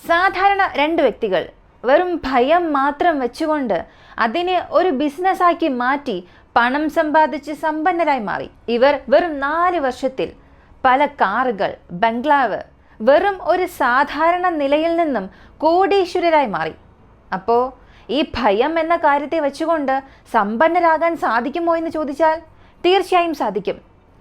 സാധാരണ രണ്ട് വ്യക്തികൾ വെറും ഭയം മാത്രം വെച്ചുകൊണ്ട് അതിനെ ഒരു ബിസിനസ്സാക്കി മാറ്റി പണം സമ്പാദിച്ച് സമ്പന്നരായി മാറി. ഇവർ വെറും 4 വർഷത്തിൽ പല കാറുകൾ, ബംഗ്ലാവ്, വെറും ഒരു സാധാരണ നിലയിൽ നിന്നും കോടീശ്വരരായി മാറി. അപ്പോൾ ഈ ഭയം എന്ന കാര്യത്തെ വെച്ചുകൊണ്ട് സമ്പന്നരാകാൻ സാധിക്കുമോ എന്ന് ചോദിച്ചാൽ തീർച്ചയായും സാധിക്കും.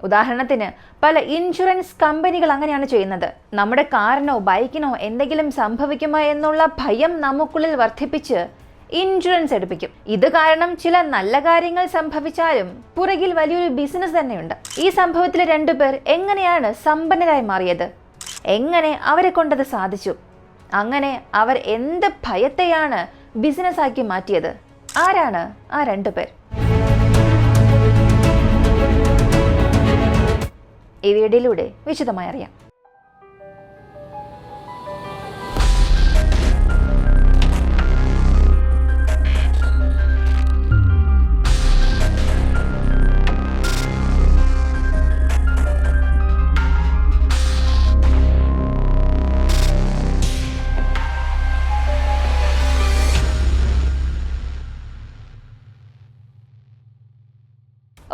ഉദാഹരണത്തിന് പല ഇൻഷുറൻസ് കമ്പനികൾ അങ്ങനെയാണ് ചെയ്യുന്നത്. നമ്മുടെ കാറിനോ ബൈക്കിനോ എന്തെങ്കിലും സംഭവിക്കുമോ എന്നുള്ള ഭയം നമുക്കുള്ളിൽ വർദ്ധിപ്പിച്ച് ഇൻഷുറൻസ് എടുപ്പിക്കും. ഇത് കാരണം ചില നല്ല കാര്യങ്ങൾ സംഭവിച്ചാലും പുറകിൽ വലിയൊരു ബിസിനസ് തന്നെയുണ്ട്. ഈ സംഭവത്തിലെ 2 പേർ എങ്ങനെയാണ് സമ്പന്നരായി മാറിയത്? എങ്ങനെ അവരെ കൊണ്ടത് സാധിച്ചു? അങ്ങനെ അവർ എന്ത് ഭയത്തെയാണ് ബിസിനസ്സാക്കി മാറ്റിയത്? ആരാണ് ആ 2 പേർ? ഈ വീഡിയോയിലൂടെ വിശദമായി അറിയാം.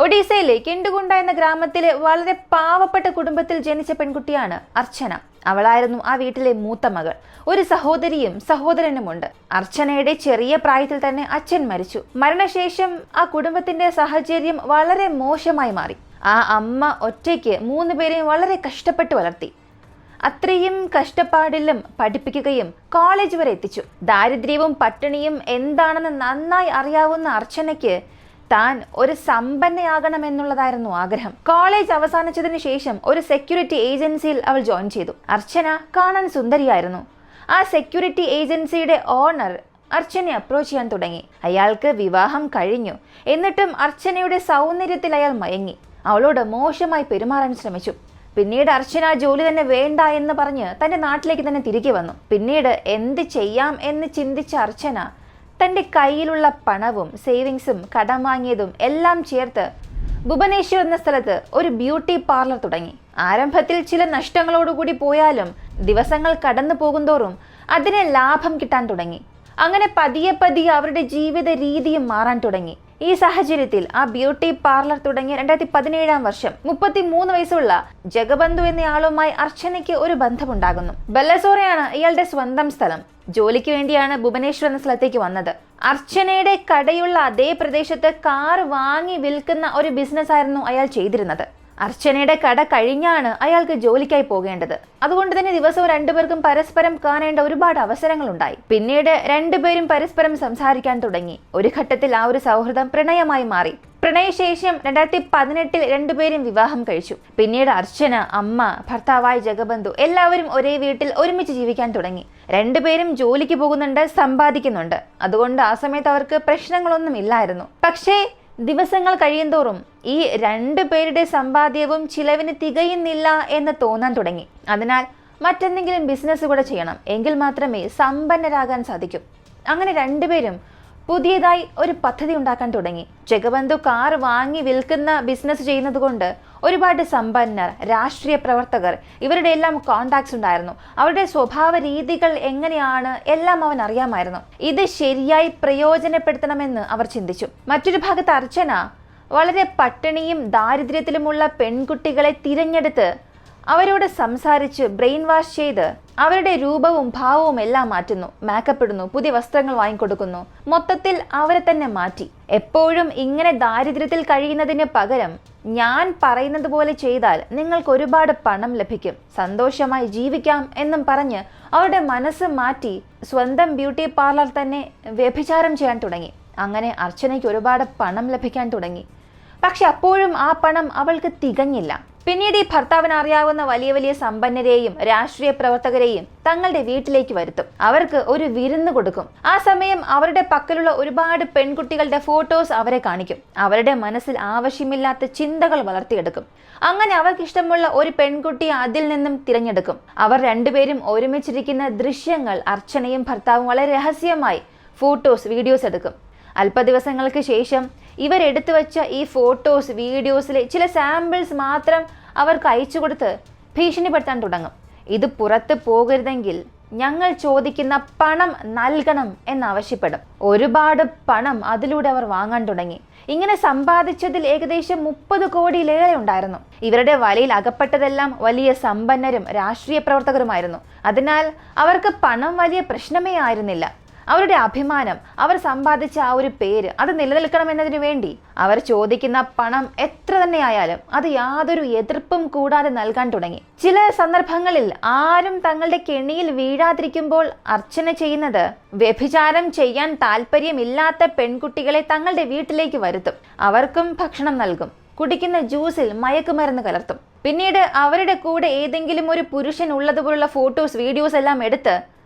ഒഡീസയിലെ കെണ്ടുകുണ്ട എന്ന ഗ്രാമത്തിലെ വളരെ പാവപ്പെട്ട കുടുംബത്തിൽ ജനിച്ച പെൺകുട്ടിയാണ് അർച്ചന. അവളായിരുന്നു ആ വീട്ടിലെ മൂത്ത മകൾ. ഒരു സഹോദരിയും സഹോദരനുമുണ്ട്. അർച്ചനയുടെ ചെറിയ പ്രായത്തിൽ തന്നെ അച്ഛൻ മരിച്ചു. മരണശേഷം ആ കുടുംബത്തിന്റെ സാഹചര്യം വളരെ മോശമായി മാറി. ആ അമ്മ ഒറ്റയ്ക്ക് 3 പേരെയും വളരെ കഷ്ടപ്പെട്ട് വളർത്തി. അത്രയും കഷ്ടപ്പാടിലും പഠിപ്പിക്കുകയും കോളേജ് വരെ എത്തിച്ചു. ദാരിദ്ര്യവും പട്ടിണിയും എന്താണെന്ന് നന്നായി അറിയാവുന്ന അർച്ചനയ്ക്ക് താൻ ഒരു സമ്പന്നയാകണമെന്നുള്ളതായിരുന്നു ആഗ്രഹം. കോളേജ് അവസാനിച്ചതിന് ശേഷം ഒരു സെക്യൂരിറ്റി ഏജൻസിയിൽ അവൾ ജോയിൻ ചെയ്തു. അർച്ചന കാണാൻ സുന്ദരിയായിരുന്നു. ആ സെക്യൂരിറ്റി ഏജൻസിയുടെ ഓണർ അർച്ചനയെ അപ്രോച്ച് ചെയ്യാൻ തുടങ്ങി. അയാൾക്ക് വിവാഹം കഴിഞ്ഞു. എന്നിട്ടും അർച്ചനയുടെ സൗന്ദര്യത്തിൽ അയാൾ മയങ്ങി. അവളോട് മോശമായി പെരുമാറാൻ ശ്രമിച്ചു. പിന്നീട് അർച്ചന ജോലി തന്നെ വേണ്ട എന്ന് പറഞ്ഞ് തന്റെ നാട്ടിലേക്ക് തന്നെ തിരികെ വന്നു. പിന്നീട് എന്ത് ചെയ്യാം എന്ന് ചിന്തിച്ച അർച്ചന തൻ്റെ കയ്യിലുള്ള പണവും സേവിങ്സും കടം വാങ്ങിയതും എല്ലാം ചേർത്ത് ഭുവനേശ്വർ എന്ന സ്ഥലത്ത് ഒരു ബ്യൂട്ടി പാർലർ തുടങ്ങി. ആരംഭത്തിൽ ചില നഷ്ടങ്ങളോടുകൂടി പോയാലും ദിവസങ്ങൾ കടന്നു പോകുന്തോറും അതിന് ലാഭം കിട്ടാൻ തുടങ്ങി. അങ്ങനെ പതിയെ പതിയെ അവരുടെ ജീവിത രീതിയും മാറാൻ തുടങ്ങി. ഈ സാഹചര്യത്തിൽ ആ ബ്യൂട്ടി പാർലർ തുടങ്ങിയ 2017 വർഷം 33 വയസ്സുള്ള ജഗബന്ധു എന്നയാളുമായി അർച്ചനയ്ക്ക് ഒരു ബന്ധമുണ്ടാകുന്നു. ബല്ലസോറയാണ് ഇയാളുടെ സ്വന്തം സ്ഥലം. ജോലിക്ക് വേണ്ടിയാണ് ഭുവനേശ്വർ എന്ന സ്ഥലത്തേക്ക് വന്നത്. അർച്ചനയുടെ കടയുള്ള അതേ പ്രദേശത്ത് കാർ വാങ്ങി വിൽക്കുന്ന ഒരു ബിസിനസ് ആയിരുന്നു അയാൾ ചെയ്തിരുന്നത്. അർച്ചനയുടെ കട കഴിഞ്ഞാണ് അയാൾക്ക് ജോലിക്കായി പോകേണ്ടത്. അതുകൊണ്ട് തന്നെ ദിവസവും 2 പേർക്കും പരസ്പരം കാണേണ്ട ഒരുപാട് അവസരങ്ങൾ ഉണ്ടായി. പിന്നീട് 2 പേരും പരസ്പരം സംസാരിക്കാൻ തുടങ്ങി. ഒരു ഘട്ടത്തിൽ ആ ഒരു സൗഹൃദം പ്രണയമായി മാറി. പ്രണയശേഷം 2018 2 പേരും വിവാഹം കഴിച്ചു. പിന്നീട് അർച്ചന, അമ്മ, ഭർത്താവായ ജഗബന്ധു എല്ലാവരും ഒരേ വീട്ടിൽ ഒരുമിച്ച് ജീവിക്കാൻ തുടങ്ങി. 2 പേരും ജോലിക്ക് പോകുന്നുണ്ട്, സമ്പാദിക്കുന്നുണ്ട്. അതുകൊണ്ട് ആ സമയത്ത് അവർക്ക് പ്രശ്നങ്ങളൊന്നും ഇല്ലായിരുന്നു. പക്ഷേ ദിവസങ്ങൾ കഴിയുന്തോറും ഈ 2 പേരുടെ സമ്പാദ്യവും ചിലവിന് തികയുന്നില്ല എന്ന് തോന്നാൻ തുടങ്ങി. അതിനാൽ മറ്റെന്തെങ്കിലും ബിസിനസ് കൂടെ ചെയ്യണം, എങ്കിൽ മാത്രമേ സമ്പന്നരാകാൻ സാധിക്കൂ. അങ്ങനെ 2 പേരും പുതിയതായി ഒരു പദ്ധതി ഉണ്ടാക്കാൻ തുടങ്ങി. ജഗബന്ധു കാർ വാങ്ങി വിൽക്കുന്ന ബിസിനസ് ചെയ്യുന്നത് കൊണ്ട് ഒരുപാട് സമ്പന്നർ, രാഷ്ട്രീയ പ്രവർത്തകർ, ഇവരുടെ എല്ലാം കോണ്ടാക്ട്സ് ഉണ്ടായിരുന്നു. അവരുടെ സ്വഭാവ രീതികൾ എങ്ങനെയാണ് എല്ലാം അവൻ അറിയാമായിരുന്നു. ഇത് ശരിയായി പ്രയോജനപ്പെടുത്തണമെന്ന് അവർ ചിന്തിച്ചു. മറ്റൊരു ഭാഗത്ത് അർച്ചന വളരെ പട്ടിണിയും ദാരിദ്ര്യത്തിലുമുള്ള പെൺകുട്ടികളെ തിരഞ്ഞെടുത്ത് അവരോട് സംസാരിച്ച് ബ്രെയിൻ വാഷ് ചെയ്ത് അവരുടെ രൂപവും ഭാവവും എല്ലാം മാറ്റുന്നു, മേക്കപ്പ് ഇടുന്നു, പുതിയ വസ്ത്രങ്ങൾ വാങ്ങിക്കൊടുക്കുന്നു. മൊത്തത്തിൽ അവരെ തന്നെ മാറ്റി. എപ്പോഴും ഇങ്ങനെ ദാരിദ്ര്യത്തിൽ കഴിയുന്നതിന് പകരം ഞാൻ പറയുന്നത് പോലെ ചെയ്താൽ നിങ്ങൾക്ക് ഒരുപാട് പണം ലഭിക്കും, സന്തോഷമായി ജീവിക്കാം എന്നും പറഞ്ഞ് അവരുടെ മനസ്സ് മാറ്റി സ്വന്തം ബ്യൂട്ടി പാർലർ തന്നെ വ്യഭിചാരം ചെയ്യാൻ തുടങ്ങി. അങ്ങനെ അർച്ചനയ്ക്ക് ഒരുപാട് പണം ലഭിക്കാൻ തുടങ്ങി. പക്ഷെ അപ്പോഴും ആ പണം അവൾക്ക് തികഞ്ഞില്ല. പിന്നീട് ഈ ഭർത്താവിന് അറിയാവുന്ന വലിയ വലിയ സമ്പന്നരെയും രാഷ്ട്രീയ പ്രവർത്തകരെയും തങ്ങളുടെ വീട്ടിലേക്ക് വരുത്തും. അവർക്ക് ഒരു വിരുന്ന് കൊടുക്കും. ആ സമയം അവരുടെ പക്കലുള്ള ഒരുപാട് പെൺകുട്ടികളുടെ ഫോട്ടോസ് അവരെ കാണിക്കും. അവരുടെ മനസ്സിൽ ആവശ്യമില്ലാത്ത ചിന്തകൾ വളർത്തിയെടുക്കും. അങ്ങനെ അവർക്ക് ഇഷ്ടമുള്ള ഒരു പെൺകുട്ടിയെ അതിൽ നിന്നും തിരഞ്ഞെടുക്കും. അവർ 2 പേരും ഒരുമിച്ചിരിക്കുന്ന ദൃശ്യങ്ങൾ അർച്ചനയും ഭർത്താവും വളരെ രഹസ്യമായി ഫോട്ടോസ്, വീഡിയോസ് എടുക്കും. അല്പ ദിവസങ്ങൾക്ക് ശേഷം ഇവരെടുത്തു വച്ച ഈ ഫോട്ടോസ്, വീഡിയോസിലെ ചില സാമ്പിൾസ് മാത്രം അവർക്ക് അയച്ചു കൊടുത്ത് ഭീഷണിപ്പെടുത്താൻ തുടങ്ങും. ഇത് പുറത്ത് പോകരുതെങ്കിൽ ഞങ്ങൾ ചോദിക്കുന്ന പണം നൽകണം എന്നാവശ്യപ്പെടും. ഒരുപാട് പണം അതിലൂടെ അവർ വാങ്ങാൻ തുടങ്ങി. ഇങ്ങനെ സമ്പാദിച്ചതിൽ ഏകദേശം 30 കോടിയിലേറെ ഉണ്ടായിരുന്നു. ഇവരുടെ വലയിൽ അകപ്പെട്ടതെല്ലാം വലിയ സമ്പന്നരും രാഷ്ട്രീയ പ്രവർത്തകരുമായിരുന്നു. അതിനാൽ അവർക്ക് പണം വലിയ പ്രശ്നമേ ആയിരുന്നില്ല. അവരുടെ അഭിമാനം, അവർ സമ്പാദിച്ച ആ ഒരു പേര്, അത് നിലനിൽക്കണമെന്നതിനു വേണ്ടി അവർ ചോദിക്കുന്ന പണം എത്ര തന്നെ ആയാലും അത് യാതൊരു എതിർപ്പും കൂടാതെ നൽകാൻ തുടങ്ങി. ചില സന്ദർഭങ്ങളിൽ ആരും തങ്ങളുടെ കെണിയിൽ വീഴാതിരിക്കുമ്പോൾ അർച്ചന ചെയ്യുന്നത് വ്യഭിചാരം ചെയ്യാൻ താല്പര്യമില്ലാത്ത പെൺകുട്ടികളെ തങ്ങളുടെ വീട്ടിലേക്ക് വരുത്തും. അവർക്കും ഭക്ഷണം നൽകും. കുടിക്കുന്ന ജ്യൂസിൽ മയക്കുമരുന്ന് കലർത്തും. പിന്നീട് അവരുടെ കൂടെ ഏതെങ്കിലും ഒരു പുരുഷൻ ഉള്ളതുപോലുള്ള ഫോട്ടോസ്, വീഡിയോസ് എല്ലാം എടുത്ത്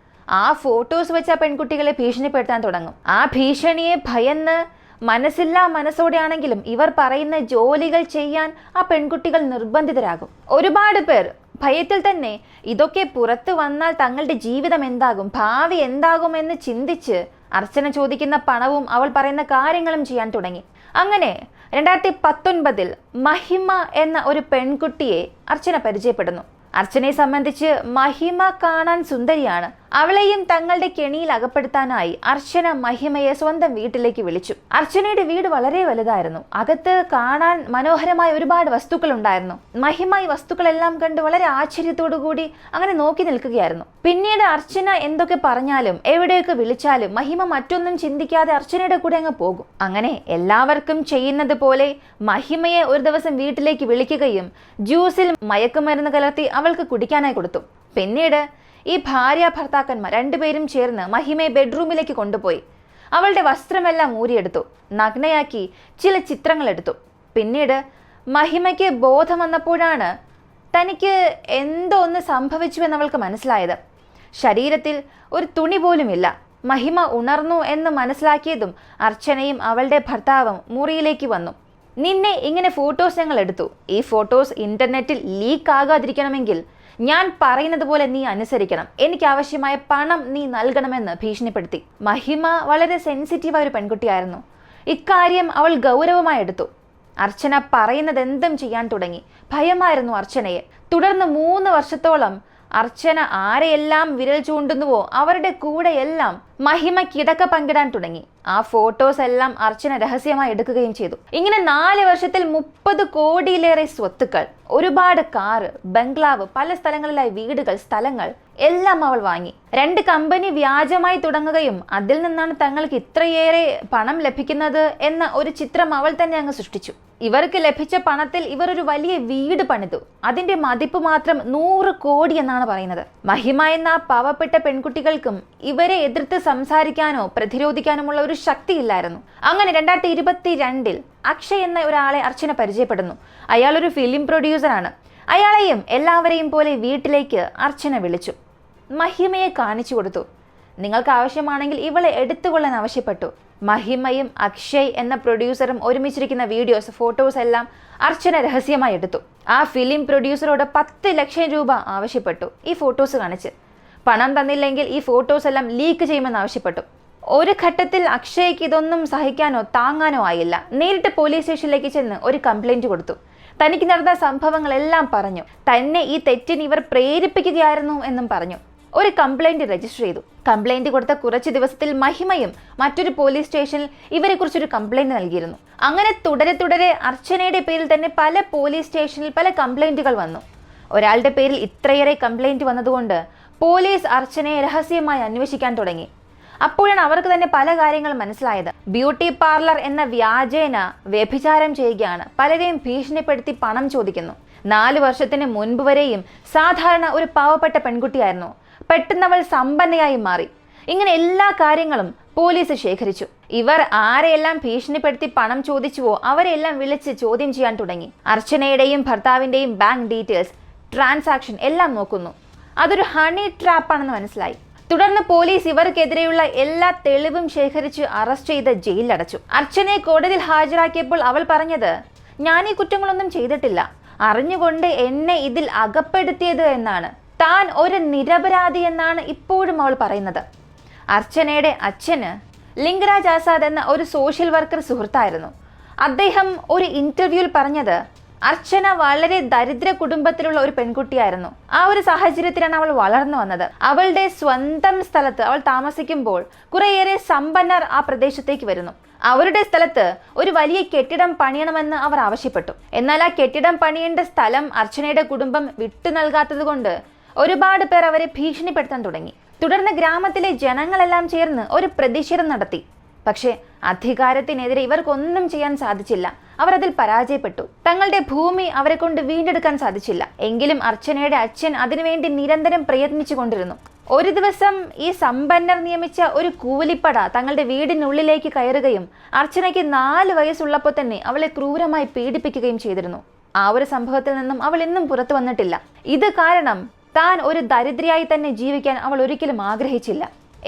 ആ ഫോട്ടോസ് വെച്ച് ആ പെൺകുട്ടികളെ ഭീഷണിപ്പെടുത്താൻ തുടങ്ങും. ആ ഭീഷണിയെ ഭയന്ന് മനസ്സില്ലാ മനസ്സോടെയാണെങ്കിലും ഇവർ പറയുന്ന ജോലികൾ ചെയ്യാൻ ആ പെൺകുട്ടികൾ നിർബന്ധിതരാകും. ഒരുപാട് പേർ ഭയത്തിൽ തന്നെ ഇതൊക്കെ പുറത്തു വന്നാൽ തങ്ങളുടെ ജീവിതം എന്താകും, ഭാവി എന്താകുമെന്ന് ചിന്തിച്ച് അർച്ചന ചോദിക്കുന്ന പണവും അവൾ പറയുന്ന കാര്യങ്ങളും ചെയ്യാൻ തുടങ്ങി. അങ്ങനെ 2019 മഹിമ എന്ന ഒരു പെൺകുട്ടിയെ അർച്ചന പരിചയപ്പെടുന്നു. അർച്ചനയെ സംബന്ധിച്ച് മഹിമ കാണാൻ സുന്ദരിയാണ്. അവളെയും തങ്ങളുടെ കെണിയിൽ അകപ്പെടുത്താനായി അർച്ചന മഹിമയെ സ്വന്തം വീട്ടിലേക്ക് വിളിച്ചു. അർച്ചനയുടെ വീട് വളരെ വലുതായിരുന്നു. അകത്ത് കാണാൻ മനോഹരമായ ഒരുപാട് വസ്തുക്കൾ ഉണ്ടായിരുന്നു. മഹിമ ഈ വസ്തുക്കളെല്ലാം കണ്ട് വളരെ ആശ്ചര്യത്തോടു കൂടി അങ്ങനെ നോക്കി നിൽക്കുകയായിരുന്നു. പിന്നീട് അർച്ചന എന്തൊക്കെ പറഞ്ഞാലും എവിടെയൊക്കെ വിളിച്ചാലും മഹിമ മറ്റൊന്നും ചിന്തിക്കാതെ അർച്ചനയുടെ കൂടെ അങ്ങ് പോകും. അങ്ങനെ എല്ലാവർക്കും ചെയ്യുന്നത് പോലെ മഹിമയെ ഒരു ദിവസം വീട്ടിലേക്ക് വിളിക്കുകയും ജ്യൂസിൽ മയക്കുമരുന്ന് കലർത്തി അവൾക്ക് കുടിക്കാനായി കൊടുത്തു. പിന്നീട് ഈ ഭാര്യ ഭർത്താക്കന്മാർ രണ്ടുപേരും ചേർന്ന് മഹിമയെ ബെഡ്റൂമിലേക്ക് കൊണ്ടുപോയി അവളുടെ വസ്ത്രമെല്ലാം ഊരിയെടുത്തു, നഗ്നയാക്കി ചില ചിത്രങ്ങൾ എടുത്തു. പിന്നീട് മഹിമയ്ക്ക് ബോധം വന്നപ്പോഴാണ് തനിക്ക് എന്തോ ഒന്ന് സംഭവിച്ചുവെന്ന് അവൾക്ക് മനസ്സിലായത്. ശരീരത്തിൽ ഒരു തുണി പോലുമില്ല. മഹിമ ഉണർന്നു എന്ന് മനസ്സിലാക്കിയതും അർച്ചനയും അവളുടെ ഭർത്താവും മുറിയിലേക്ക് വന്നു. നിന്നെ ഇങ്ങനെ ഫോട്ടോസ് ഞങ്ങൾ എടുത്തു. ഈ ഫോട്ടോസ് ഇന്റർനെറ്റിൽ ലീക്ക് ആകാതിരിക്കണമെങ്കിൽ ഞാൻ പറയുന്നത് പോലെ നീ അനുസരിക്കണം. എനിക്ക് ആവശ്യമായ പണം നീ നൽകണമെന്ന് ഭീഷണിപ്പെടുത്തി. മഹിമ വളരെ സെൻസിറ്റീവായ ഒരു പെൺകുട്ടിയായിരുന്നു. ഇക്കാര്യം അവൾ ഗൗരവമായി എടുത്തു. അർച്ചന പറയുന്നത് എന്തും ചെയ്യാൻ തുടങ്ങി. ഭയമായിരുന്നു അർച്ചനയെ. തുടർന്ന് 3 വർഷത്തോളം അർച്ചന ആരെയെല്ലാം വിരൽ ചൂണ്ടുന്നുവോ അവരുടെ കൂടെയെല്ലാം മഹിമ കിടക്ക പങ്കിടാൻ തുടങ്ങി. ആ ഫോട്ടോസ് എല്ലാം അർച്ചന രഹസ്യമായി എടുക്കുകയും ചെയ്തു. ഇങ്ങനെ 4 വർഷത്തിൽ 30 കോടിയിലേറെ സ്വത്തുക്കൾ, ഒരുപാട് കാറ്, ബംഗ്ലാവ്, പല സ്ഥലങ്ങളിലായി വീടുകൾ, സ്ഥലങ്ങൾ എല്ലാം അവൾ വാങ്ങി. 2 കമ്പനി വ്യാജമായി തുടങ്ങുകയും അതിൽ നിന്നാണ് തങ്ങൾക്ക് ഇത്രയേറെ പണം ലഭിക്കുന്നത് എന്ന ഒരു ചിത്രം അവൾ തന്നെ അങ്ങ് സൃഷ്ടിച്ചു. ഇവർക്ക് ലഭിച്ച പണത്തിൽ ഇവർ ഒരു വലിയ വീട് പണിതു. അതിന്റെ മതിപ്പ് മാത്രം 100 കോടി എന്നാണ് പറയുന്നത്. മഹിമ എന്ന പാവപ്പെട്ട പെൺകുട്ടികൾക്കും ഇവരെ എതിർത്ത് സംസാരിക്കാനോ പ്രതിരോധിക്കാനുമുള്ള ഒരു ശക്തിയില്ലായിരുന്നു. അങ്ങനെ 2022 അക്ഷയ് എന്ന ഒരാളെ അർച്ചന പരിചയപ്പെടുന്നു. അയാൾ ഒരു ഫിലിം പ്രൊഡ്യൂസറാണ്. അയാളെയും എല്ലാവരെയും പോലെ വീട്ടിലേക്ക് അർച്ചന വിളിച്ചു. മഹിമയെ കാണിച്ചു കൊടുത്തു. നിങ്ങൾക്ക് ആവശ്യമാണെങ്കിൽ ഇവളെ എടുത്തുകൊള്ളാൻ ആവശ്യപ്പെട്ടു. മഹിമയും അക്ഷയ് എന്ന പ്രൊഡ്യൂസറും ഒരുമിച്ചിരിക്കുന്ന വീഡിയോസ്, ഫോട്ടോസ് എല്ലാം അർച്ചന രഹസ്യമായി എടുത്തു. ആ ഫിലിം പ്രൊഡ്യൂസറോട് 10 ലക്ഷം രൂപ ആവശ്യപ്പെട്ടു ഈ ഫോട്ടോസ് കാണിച്ച്. പണം തന്നില്ലെങ്കിൽ ഈ ഫോട്ടോസ് എല്ലാം ലീക്ക് ചെയ്യുമെന്ന് ആവശ്യപ്പെട്ടു. ഒരു ഘട്ടത്തിൽ അക്ഷയ്ക്ക് ഇതൊന്നും സഹിക്കാനോ താങ്ങാനോ ആയില്ല. നേരിട്ട് പോലീസ് സ്റ്റേഷനിലേക്ക് ചെന്ന് ഒരു കംപ്ലൈന്റ് കൊടുത്തു. തനിക്ക് നടന്ന സംഭവങ്ങളെല്ലാം പറഞ്ഞു. തന്നെ ഈ തെറ്റിന് ഇവർ പ്രേരിപ്പിക്കുകയായിരുന്നു എന്നും പറഞ്ഞു. ഒരു കംപ്ലൈന്റ് രജിസ്റ്റർ ചെയ്തു. കംപ്ലൈന്റ് കൊടുത്ത കുറച്ച് ദിവസത്തിൽ മഹിമയും മറ്റൊരു പോലീസ് സ്റ്റേഷനിൽ ഇവരെ കുറിച്ചൊരു കംപ്ലൈന്റ് നൽകിയിരുന്നു. അങ്ങനെ തുടരെ അർച്ചനയുടെ പേരിൽ തന്നെ പല പോലീസ് സ്റ്റേഷനിൽ പല കംപ്ലൈന്റുകൾ വന്നു. ഒരാളുടെ പേരിൽ ഇത്രയേറെ കംപ്ലൈന്റ് വന്നതുകൊണ്ട് പോലീസ് അർച്ചനയെ രഹസ്യമായി അന്വേഷിക്കാൻ തുടങ്ങി. അപ്പോഴാണ് അവർക്ക് തന്നെ പല കാര്യങ്ങൾ മനസ്സിലായത്. ബ്യൂട്ടി പാർലർ എന്ന വ്യാജേന വ്യഭിചാരം ചെയ്യുകയാണ്, പലരെയും ഭീഷണിപ്പെടുത്തി പണം ചോദിക്കുന്നു. 4 വർഷത്തിന് മുൻപ് വരെയും സാധാരണ ഒരു പാവപ്പെട്ട പെൺകുട്ടിയായിരുന്നു. പെട്ടെന്ന് അവൾ സമ്പന്നയായി മാറി. ഇങ്ങനെ എല്ലാ കാര്യങ്ങളും പോലീസ് ശേഖരിച്ചു. ഇവർ ആരെയെല്ലാം ഭീഷണിപ്പെടുത്തി പണം ചോദിച്ചുവോ അവരെല്ലാം വിളിച്ച് ചോദ്യം ചെയ്യാൻ തുടങ്ങി. അർച്ചനയുടെയും ഭർത്താവിന്റെയും ബാങ്ക് ഡീറ്റെയിൽസ്, ട്രാൻസാക്ഷൻ എല്ലാം നോക്കുന്നു. അതൊരു ഹണി ട്രാപ്പാണെന്ന് മനസ്സിലായി. തുടർന്ന് പോലീസ് ഇവർക്കെതിരെയുള്ള എല്ലാ തെളിവും ശേഖരിച്ച് അറസ്റ്റ് ചെയ്ത് ജയിലിലടച്ചു. അർച്ചനയെ കോടതിയിൽ ഹാജരാക്കിയപ്പോൾ അവൾ പറഞ്ഞത്, ഞാൻ ഈ കുറ്റങ്ങളൊന്നും ചെയ്തിട്ടില്ല, അറിഞ്ഞുകൊണ്ട് എന്നെ ഇതിൽ അകപ്പെടുത്തിയത് എന്നാണ്. താൻ ഒരു നിരപരാധി എന്നാണ് ഇപ്പോഴും അവൾ പറയുന്നത്. അർച്ചനയുടെ അച്ഛന് ലിംഗരാജ് ആസാദ് എന്ന ഒരു സോഷ്യൽ വർക്കർ സുഹൃത്തായിരുന്നു. അദ്ദേഹം ഒരു ഇന്റർവ്യൂവിൽ പറഞ്ഞത്, അർച്ചന വളരെ ദരിദ്ര കുടുംബത്തിലുള്ള ഒരു പെൺകുട്ടിയായിരുന്നു. ആ ഒരു സാഹചര്യത്തിലാണ് അവൾ വളർന്നു വന്നത്. അവളുടെ സ്വന്തം സ്ഥലത്ത് അവൾ താമസിക്കുമ്പോൾ കുറേയേറെ സമ്പന്നർ ആ പ്രദേശത്തേക്ക് വരുന്നു. അവരുടെ സ്ഥലത്ത് ഒരു വലിയ കെട്ടിടം പണിയണമെന്ന് അവർ ആവശ്യപ്പെട്ടു. എന്നാൽ ആ കെട്ടിടം പണിയേണ്ട സ്ഥലം അർച്ചനയുടെ കുടുംബം വിട്ടു നൽകാത്തത് കൊണ്ട് ഒരുപാട് പേർ അവരെ ഭീഷണിപ്പെടുത്താൻ തുടങ്ങി. തുടർന്ന് ഗ്രാമത്തിലെ ജനങ്ങളെല്ലാം ചേർന്ന് ഒരു പ്രതിഷേധം നടത്തി. പക്ഷേ അധികാരത്തിനെതിരെ ഇവർക്കൊന്നും ചെയ്യാൻ സാധിച്ചില്ല. അവർ അതിൽ പരാജയപ്പെട്ടു. തങ്ങളുടെ ഭൂമി അവരെ കൊണ്ട് വീണ്ടെടുക്കാൻ സാധിച്ചില്ല. എങ്കിലും അർച്ചനയുടെ അച്ഛൻ അതിനുവേണ്ടി നിരന്തരം പ്രയത്നിച്ചു കൊണ്ടിരുന്നു. ഒരു ദിവസം ഈ സമ്പന്നർ നിയമിച്ച ഒരു കൂലിപ്പട തങ്ങളുടെ വീടിനുള്ളിലേക്ക് കയറുകയും അർച്ചനയ്ക്ക് 4 വയസ്സുള്ളപ്പോൾ തന്നെ അവളെ ക്രൂരമായി പീഡിപ്പിക്കുകയും ചെയ്തിരുന്നു. ആ ഒരു സംഭവത്തിൽ നിന്നും അവൾ ഇന്നും പുറത്തു വന്നിട്ടില്ല. ഇത് കാരണം താൻ ഒരു ദരിദ്രയായി തന്നെ ജീവിക്കാൻ അവൾ ഒരിക്കലും ആഗ്രഹിച്ചില്ല.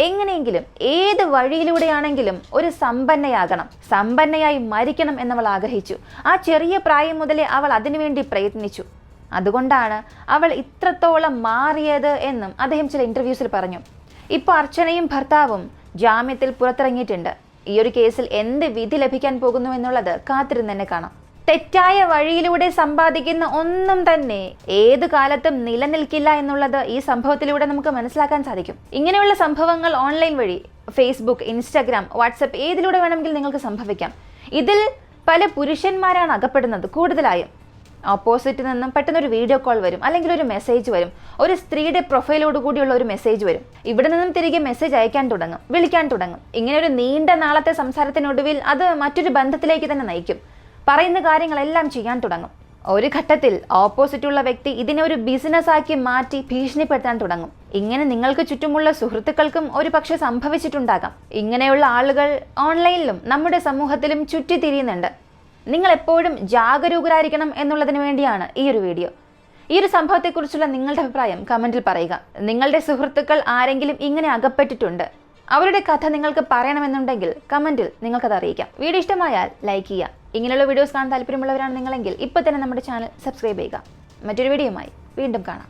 എങ്ങനെയെങ്കിലും ഏത് വഴിയിലൂടെയാണെങ്കിലും ഒരു സമ്പന്നയാകണം, സമ്പന്നയായി മരിക്കണം എന്നവൾ ആഗ്രഹിച്ചു. ആ ചെറിയ പ്രായം മുതലേ അവൾ അതിനുവേണ്ടി പ്രയത്നിച്ചു. അതുകൊണ്ടാണ് അവൾ ഇത്രത്തോളം മാറിയത് എന്നും അദ്ദേഹം ചില ഇന്റർവ്യൂസിൽ പറഞ്ഞു. ഇപ്പോൾ അർച്ചനയും ഭർത്താവും ജാമ്യത്തിൽ പുറത്തിറങ്ങിയിട്ടുണ്ട്. ഈ ഒരു കേസിൽ എന്ത് വിധി ലഭിക്കാൻ പോകുന്നു എന്നുള്ളത് കാത്തിരുന്ന് തന്നെ കാണാം. തെറ്റായ വഴിയിലൂടെ സമ്പാദിക്കുന്ന ഒന്നും തന്നെ ഏത് കാലത്തും നിലനിൽക്കില്ല എന്നുള്ളത് ഈ സംഭവത്തിലൂടെ നമുക്ക് മനസ്സിലാക്കാൻ സാധിക്കും. ഇങ്ങനെയുള്ള സംഭവങ്ങൾ ഓൺലൈൻ വഴി ഫേസ്ബുക്ക്, ഇൻസ്റ്റാഗ്രാം, വാട്സപ്പ് ഏതിലൂടെ വേണമെങ്കിൽ നിങ്ങൾക്ക് സംഭവിക്കാം. ഇതിൽ പല പുരുഷന്മാരാണ് അകപ്പെടുന്നത്. കൂടുതലായും ഓപ്പോസിറ്റ് നിന്നും പെട്ടെന്ന് ഒരു വീഡിയോ കോൾ വരും, അല്ലെങ്കിൽ ഒരു മെസ്സേജ് വരും, ഒരു സ്ത്രീയുടെ പ്രൊഫൈലോട് കൂടിയുള്ള ഒരു മെസ്സേജ് വരും. ഇവിടെ നിന്നും തിരികെ മെസ്സേജ് അയക്കാൻ തുടങ്ങും, വിളിക്കാൻ തുടങ്ങും. ഇങ്ങനെ ഒരു നീണ്ട നാളത്തെ സംസാരത്തിനൊടുവിൽ അത് മറ്റൊരു ബന്ധത്തിലേക്ക് തന്നെ നയിക്കും. പറയുന്ന കാര്യങ്ങളെല്ലാം ചെയ്യാൻ തുടങ്ങും. ഒരു ഘട്ടത്തിൽ ഓപ്പോസിറ്റുള്ള വ്യക്തി ഇതിനെ ഒരു ബിസിനസ് ആക്കി മാറ്റി ഭീഷണിപ്പെടുത്താൻ തുടങ്ങും. ഇങ്ങനെ നിങ്ങൾക്ക് ചുറ്റുമുള്ള സുഹൃത്തുക്കൾക്കും ഒരു പക്ഷെ സംഭവിച്ചിട്ടുണ്ടാകാം. ഇങ്ങനെയുള്ള ആളുകൾ ഓൺലൈനിലും നമ്മുടെ സമൂഹത്തിലും ചുറ്റിത്തിരിയുന്നുണ്ട്. നിങ്ങൾ എപ്പോഴും ജാഗരൂകരായിരിക്കണം എന്നുള്ളതിന് വേണ്ടിയാണ് ഈ ഒരു വീഡിയോ. ഈ ഒരു സംഭവത്തെക്കുറിച്ചുള്ള നിങ്ങളുടെ അഭിപ്രായം കമന്റിൽ പറയുക. നിങ്ങളുടെ സുഹൃത്തുക്കൾ ആരെങ്കിലും ഇങ്ങനെ അകപ്പെട്ടിട്ടുണ്ട്, അവരുടെ കഥ നിങ്ങൾക്ക് പറയണമെന്നുണ്ടെങ്കിൽ കമന്റിൽ നിങ്ങൾക്കത് അറിയിക്കാം. വീഡിയോ ഇഷ്ടമായാൽ ലൈക്ക് ചെയ്യുക. ഇങ്ങനെയുള്ള വീഡിയോസ് കാണാൻ താല്പര്യമുള്ളവരാണ് നിങ്ങളെങ്കിൽ ഇപ്പോൾ തന്നെ നമ്മുടെ ചാനൽ സബ്സ്ക്രൈബ് ചെയ്യുക. മറ്റൊരു വീഡിയോയുമായി വീണ്ടും കാണാം.